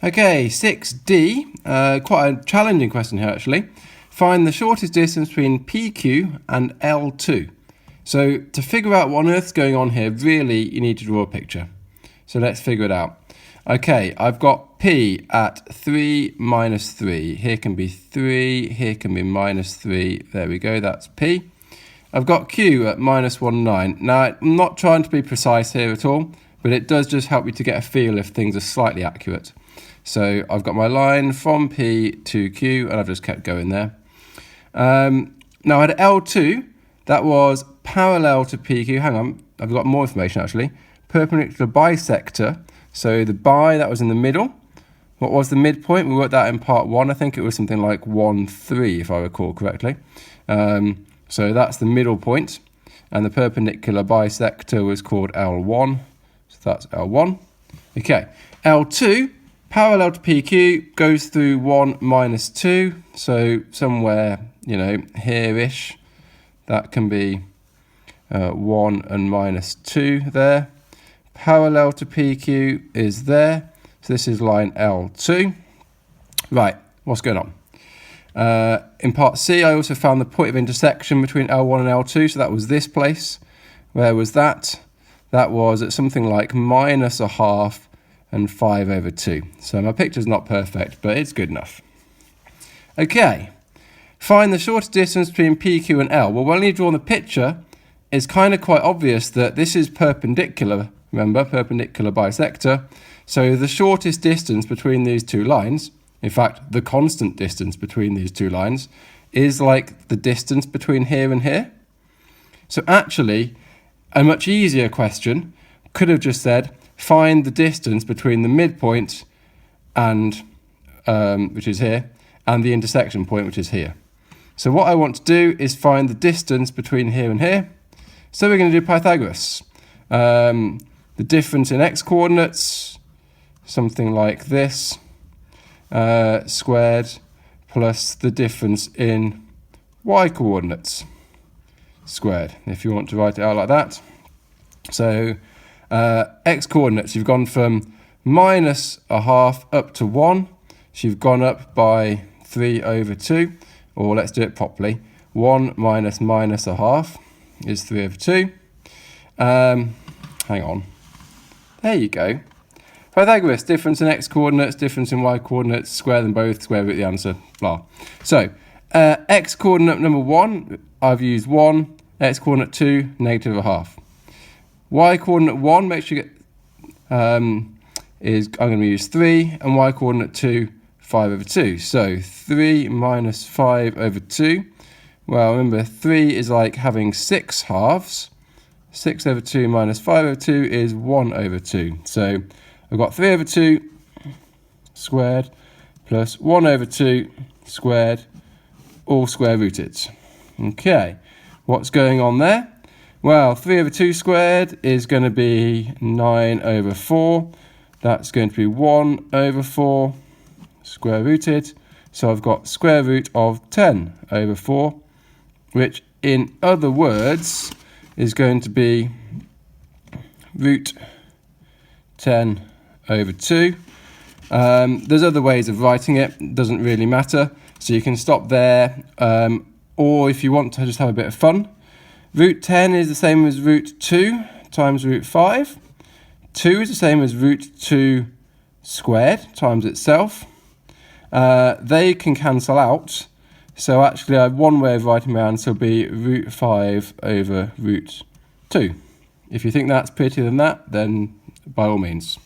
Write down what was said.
Okay, 6d, quite a challenging question here actually. Find the shortest distance between PQ and L2. So to figure out what on earth's going on here, really you need to draw a picture. So let's figure it out. Okay, I've got P at 3 minus 3. Here can be 3, here can be minus 3. There we go, that's P. I've got Q at minus 1, 9. Now, I'm not trying to be precise here at all, but it does just help you to get a feel if things are slightly accurate. So I've got my line from P to Q, and I've just kept going there. Now at L2, that was parallel to PQ. Hang on, I've got more information actually. Perpendicular bisector. So the bi, that was in the middle. What was the midpoint? We worked that in part 1. I think it was something like 1, 3, if I recall correctly. So that's the middle point. And the perpendicular bisector was called L1. So that's L1. Okay, L2, parallel to PQ, goes through 1 minus 2. So somewhere, here-ish, that can be 1 and minus 2 there. Parallel to PQ is there. So this is line L2. Right, what's going on? In part C, I also found the point of intersection between L1 and L2. So that was this place. Where was that? That was at something like minus a half and 5 over 2. So my picture's not perfect, but it's good enough. Okay, find the shortest distance between PQ and L. Well, when you draw the picture, it's kind of quite obvious that this is perpendicular. Remember, perpendicular bisector. So the shortest distance between these two lines, in fact, the constant distance between these two lines, is like the distance between here and here. So actually, a much easier question could have just said, find the distance between the midpoint and which is here, and the intersection point, which is here. So what I want to do is find the distance between here and here. So we're going to do Pythagoras. The difference in x-coordinates, something like this, squared, plus the difference in y-coordinates, squared, if you want to write it out like that. So x-coordinates, you've gone from minus a half up to 1. So you've gone up by 3 over 2, or let's do it properly. 1 minus minus a half is 3 over 2. Hang on. There you go. Pythagoras, difference in x-coordinates, difference in y-coordinates, square them both, square root the answer, blah. So x-coordinate number 1, I've used 1. X-coordinate 2, negative a half. Y-coordinate 1, make sure you get, I'm going to use 3, and y-coordinate 2, 5 over 2. So 3 minus 5 over 2. Well, remember, 3 is like having 6 halves. 6 over 2 minus 5 over 2 is 1 over 2. So I've got 3 over 2 squared plus 1 over 2 squared, all square rooted. Okay, what's going on there? Well, 3 over 2 squared is going to be 9 over 4. That's going to be 1 over 4 square rooted. So I've got square root of 10 over 4, which in other words is going to be root 10 over 2. There's other ways of writing it, doesn't really matter. So you can stop there, or if you want to just have a bit of fun, root 10 is the same as root 2 times root 5. 2 is the same as root 2 squared times itself. They can cancel out. So actually, I have one way of writing my answer will be root 5 over root 2. If you think that's prettier than that, then by all means.